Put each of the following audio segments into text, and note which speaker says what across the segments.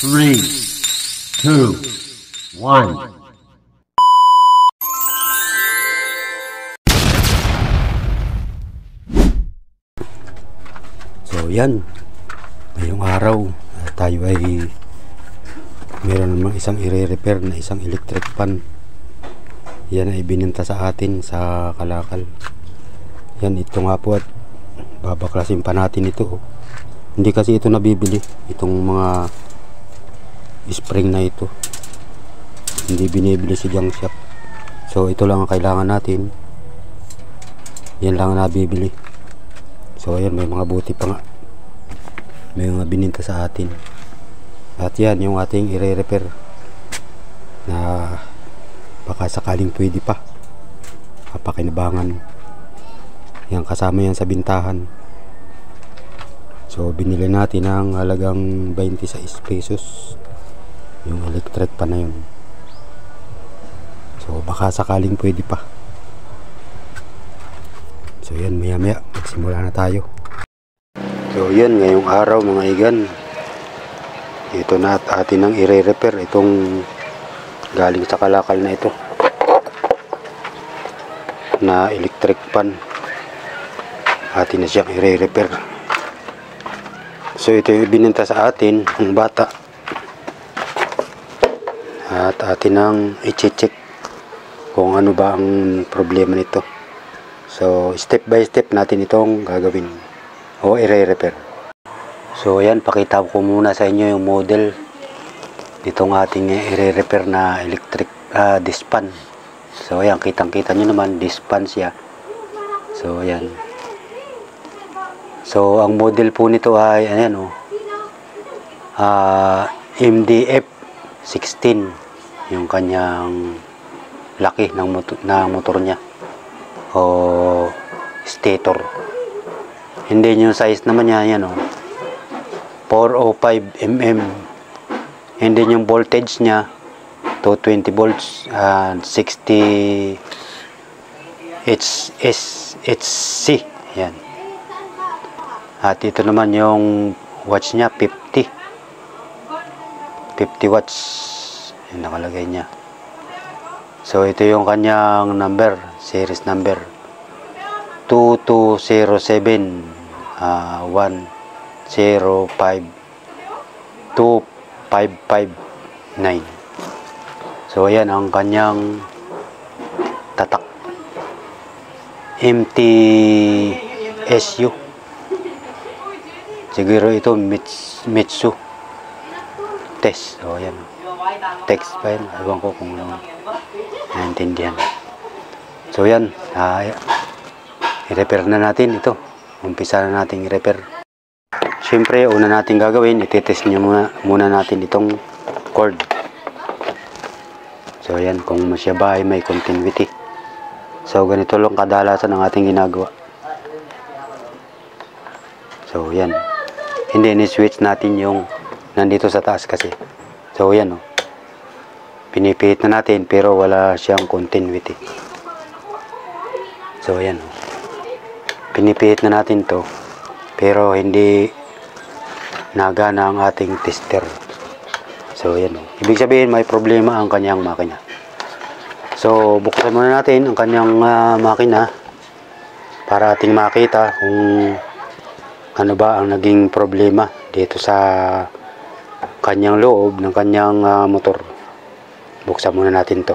Speaker 1: 3, 2, 1.
Speaker 2: So yan, ngayong araw tayo ay meron namang isang i-repair na isang electric fan. Yan ay bininta sa atin sa Kalakal. Yan, ito nga po at babaklasin pa natin ito. Hindi kasi ito nabibili, itong mga spring na ito hindi binibili sa junk shop. So ito lang ang kailangan natin, yan lang ang nabibili. So ayan, may mga buti pa nga, may mga bininta sa atin. At yan yung ating i-repair na baka sakaling pwede pa papakinabangan. Yan, kasama yan sa bintahan. So binili natin ang halagang 26 pesos yung electric pa na yun. So baka sakaling pwede pa. So yan, maya maya magsimula na tayo. So yan, ngayong araw mga igan, ito na at atin ang i-repair itong galing sa Kalakal na ito na electric pan. Atin na siyang i-repair. So ito yung ibininta sa atin ng bata at atin ang i-check kung ano ba ang problema nito. So step by step natin itong gagawin o i-repair. So ayan, pakita ko muna sa inyo yung model nitong ating i-repair na electric disc fan. So ayan, kitang kita nyo naman, disc fan siya. So ayan. So ang model po nito ay ayan MDF 16 yung kanyang laki ng motor niya o stator. Hindi yung size naman niya yan 405 mm. Hindi yung voltage niya 220 volts and 60 HC. Yan. At ito naman yung watts niya 50 watts yung nakalagay niya. So ito yung kanyang number, series number 2207 1052559. So ayan ang kanyang tatak, MTSU. Siguro ito Mitsu test. So ayan, text pa yun, ewan ko kung naintindihan. So yan, i-repair na natin ito. Umpisa na natin i-repair. Siyempre una natin gagawin, ititest niya muna natin itong cord. So yan, kung siya ba ay may continuity. So ganito lang kadalasan ang ating ginagawa. So yan, hindi ni-switch natin yung nandito sa taas kasi. So yan pinipihit na natin pero wala siyang continuity. So yan pinipihit na natin to pero hindi nagana ang ating tester. So yan ibig sabihin may problema ang kanyang makina. So buksan muna natin ang kanyang makina para ating makita kung ano ba ang naging problema dito sa kanyang loob ng kanyang motor. Buksan muna natin to.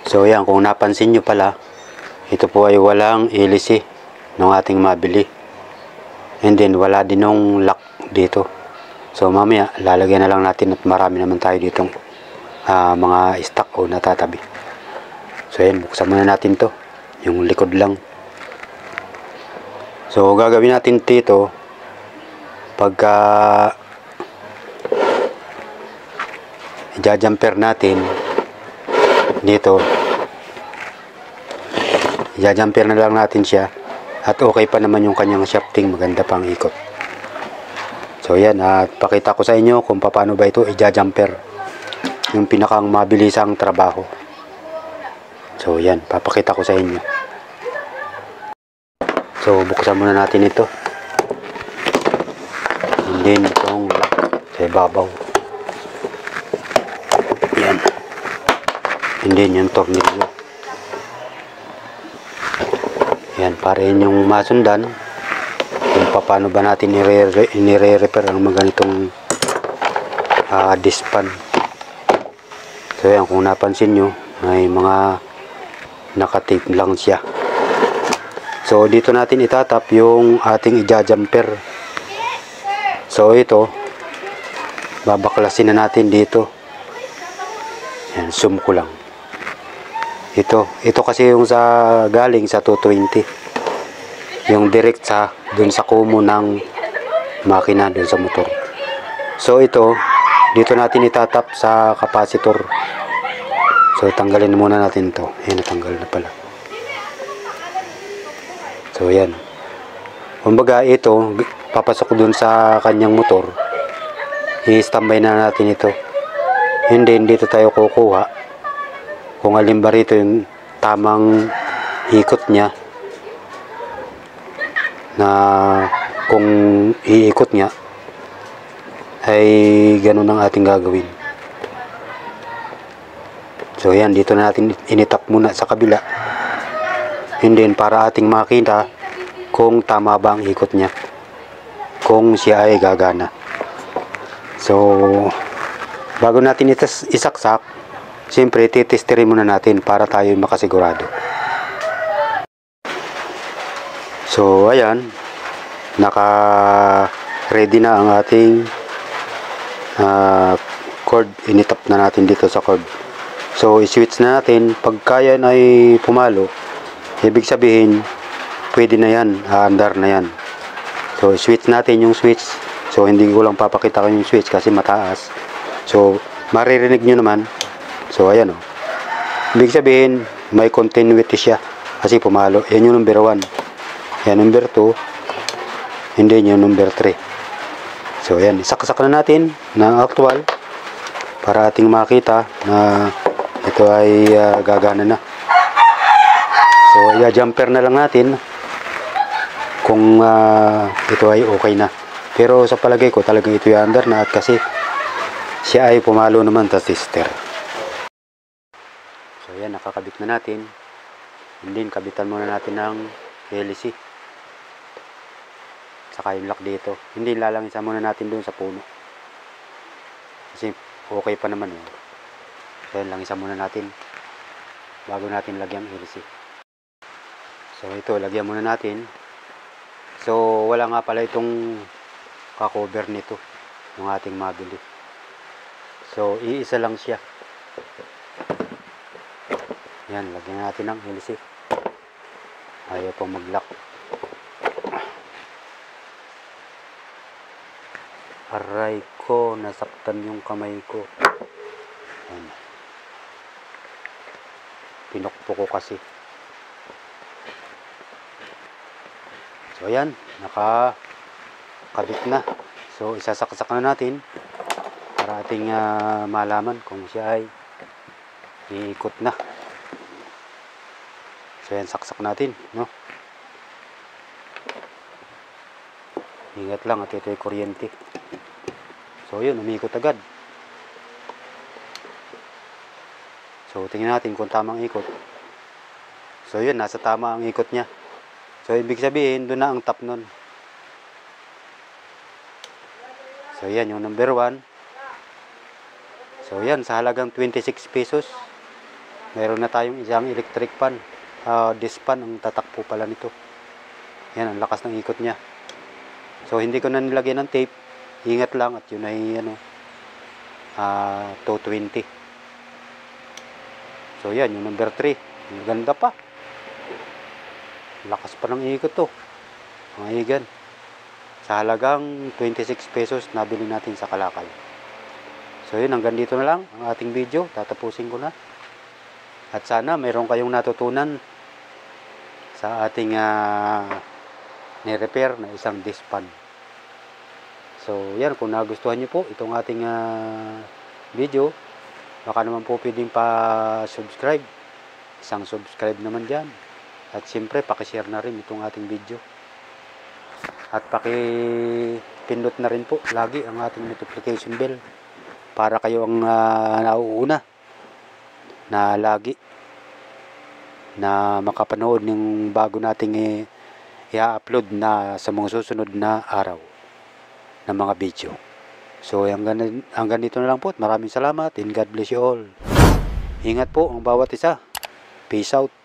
Speaker 2: So yan, kung napansin nyo pala, ito po ay walang hélice ng ating mabili, and then wala din ng lock dito. So mamaya lalagyan na lang natin at marami naman tayo ditong mga stock o natatabi. So yan, buksan muna natin to, yung likod lang. So gagawin natin dito pagka i-jumper natin dito, i-jumper na lang natin siya at okay pa naman yung kanyang shafting, maganda pang ikot. So yan, at pakita ko sa inyo kung paano ba ito i-jumper, yung pinakang mabilisang trabaho. So yan, papakita ko sa inyo. So buksan muna natin ito, and then itong lock sa ibabaw. and then yung tornilyo. Yan, para yun yung masundan kung paano ba natin nire-repair ang mga ganitong disc pan. So yan, kung napansin nyo, may mga nakatape lang siya. So dito natin itatap yung ating ija-jumper. So ito, babaklasin na natin dito. Yan, zoom ko lang. Ito kasi yung sa galing sa 220. Yung direct sa dun sa kumo ng makina dun sa motor. So ito, dito natin itatap sa capacitor. So tanggalin muna natin to. Ayan, natanggal na pala. So yan. Kumbaga ito, papasok dun sa kanyang motor. I-standby na natin ito. Hindi dito tayo kukuha. Kung alin ba rito yung tamang ikot niya, na kung iikot niya ay ganun ang ating gagawin. So yan, dito na natin initap muna sa kabila, and then para ating makita kung tama ba ang ikot niya, kung siya ay gagana. So bago natin isaksak, siyempre titesterin muna natin para tayo makasigurado. So ayan, naka-ready na ang ating cord. Initap na natin dito sa cord. So i-switch na natin. Pag kaya na ay pumalo, ibig sabihin pwede na yan, andar na yan. So i-switch natin yung switch. So hindi ko lang papakita ko yung switch kasi mataas. So maririnig nyo naman. So ayan o. Ibig sabihin may continuity siya kasi pumalo. Yan yung number 1. Yan number 2. And then yung number 3. So yan, isaksak na natin na actual para ating makita na ito ay gagana na. So i-jumper na lang natin kung ito ay okay na. Pero sa palagay ko talagang ito ay under na, at kasi siya ay pumalo naman sa tester. So yan, nakakabit na natin. And then kabitan muna natin ng hélice. Saka yung lock dito. Hindi, lalangisan muna natin doon sa puno. Kasi okay pa naman yun. So yan, langisan muna natin bago natin lagyan ang hélice. So ito, lagyan muna natin. So wala nga pala itong kakover nito ng ating mabili. So iisa lang siya. Yan, lagyan natin ng hélice. Ayaw pong mag-lock. Aray ko, nasaktan yung kamay ko. Ayan. Pinukpo ko kasi. So ayan, nakakabit na. So isasaksak na natin para ating malaman kung siya ay iikot na. So ayan, saksak natin, no? Ingat lang at ito ay kuryente. So yun, umikot agad. So tingnan natin kung tamang ikot. So yun, nasa tama ang ikot niya. So ibig sabihin, doon na ang top nun. So yan, yung number 1. So yan, sa halagang 26 pesos, meron na tayong isang electric pan. Disc pan ang tatakpo pala nito. Yan, ang lakas ng ikot niya. So hindi ko na nilagyan ng tape. Ingat lang, at yun ay 220. So yan, yung number 3. Ang ganda pa. Lakas pa ng ikot to. Mga igan. Sa halagang 26 pesos, nabili natin sa Kalakal. So yun, hanggang dito na lang ang ating video. Tatapusin ko na. At sana mayroon kayong natutunan sa ating ni-repair na isang disc pan. So yan, kung nagustuhan nyo po itong ating video, baka naman po pwedeng pa-subscribe. Isang subscribe naman dyan. At siyempre, pakishare na rin itong ating video. At pakipindot na rin po lagi ang ating notification bell para kayo ang nauuna na lagi na makapanood ng bago nating i-upload na sa mga susunod na araw ng mga video. So hanggang dito na lang po at maraming salamat and God bless you all. Ingat po ang bawat isa. Peace out.